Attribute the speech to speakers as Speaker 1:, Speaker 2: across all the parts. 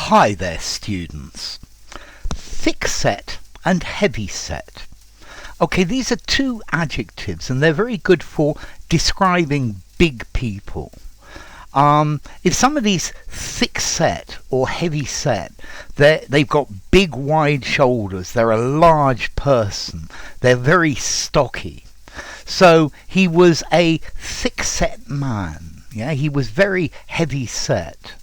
Speaker 1: Hi there, students. Thickset and Heavyset. Okay, these are two adjectives and they're very good for describing big people. If somebody's thickset or heavyset, they've got big wide shoulders, they're a large person, they're very stocky. So he was a thickset man, yeah, he was very heavy set.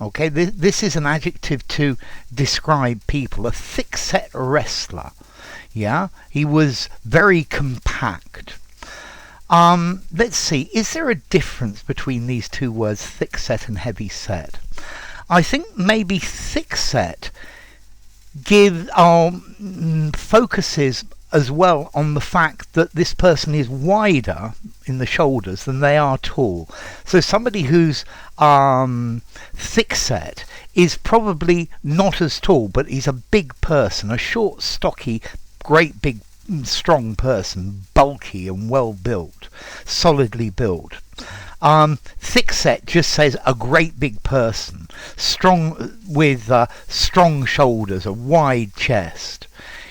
Speaker 1: Okay, this is an adjective to describe people. A thick-set wrestler. Yeah, he was very compact. Let's see, is there a difference between these two words, thick-set and heavy-set? I think maybe thick-set focuses as well on the fact that this person is wider in the shoulders than they are tall. So somebody who's thick-set is probably not as tall, but he's a big person, a short, stocky, great big strong person, bulky and well built, solidly built. Thickset just says a great big person, strong with strong shoulders, a wide chest.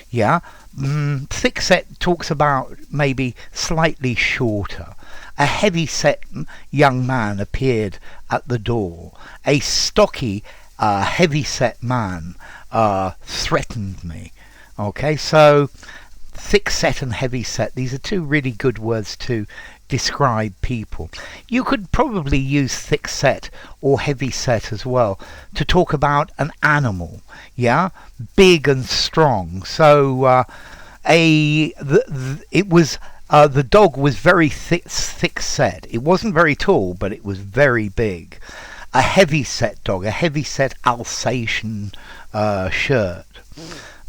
Speaker 1: Yeah. Thickset talks about maybe slightly shorter. A heavy-set young man appeared at the door. A stocky, heavy-set man threatened me. Okay, so thick-set and heavy-set, these are two really good words to describe people. You could probably use thick-set or heavy-set as well to talk about an animal, yeah, big and strong. So the dog was very thick-set. It wasn't very tall, but it was very big. A heavy-set dog, a heavy-set Alsatian shirt.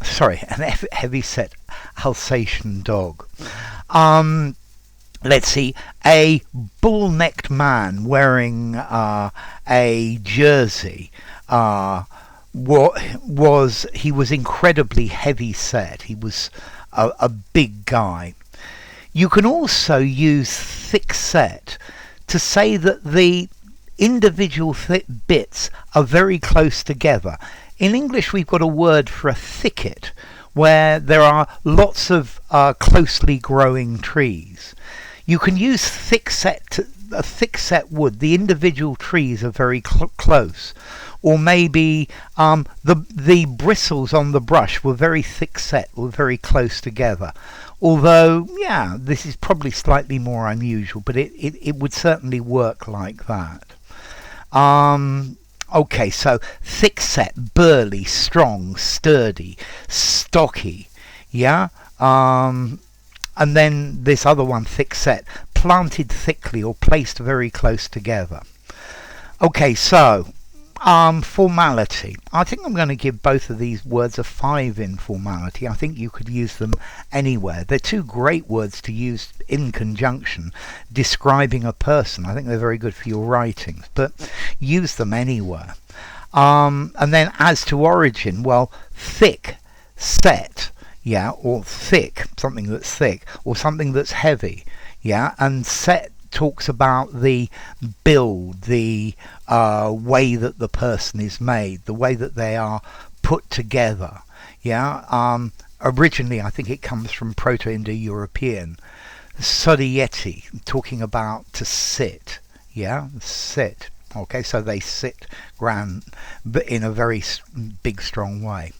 Speaker 1: Sorry, an heavy-set Alsatian dog. Let's see, a bull-necked man wearing a jersey he was incredibly heavy-set. He was a big guy. You can also use thick-set to say that the individual bits are very close together. In English, we've got a word for a thicket, where there are lots of closely growing trees. You can use thickset, a thickset wood. The individual trees are very close. Or maybe the bristles on the brush were very thick-set, were very close together. Although, yeah, this is probably slightly more unusual, but it would certainly work like that. Okay, so thick-set, burly, strong, sturdy, stocky, yeah? And then this other one, thick-set, planted thickly or placed very close together. Okay, so formality. I think I'm going to give both of these words a 5 in formality. I think you could use them anywhere. They're two great words to use in conjunction describing a person. I think they're very good for your writings, but use them anywhere. And then as to origin, well, thick, set, yeah, or thick, something that's thick, or something that's heavy, yeah, and set talks about the build, the way that the person is made, the way that they are put together, yeah. Originally, I think it comes from Proto-Indo-European. Sodieti, talking about to sit, yeah, sit. Okay, so they sit grand, but in a very big, strong way.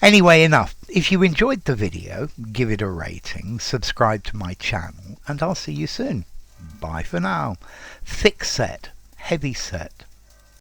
Speaker 1: Anyway, enough. If you enjoyed the video, give it a rating, subscribe to my channel, and I'll see you soon. Bye for now. Thick set, heavy set.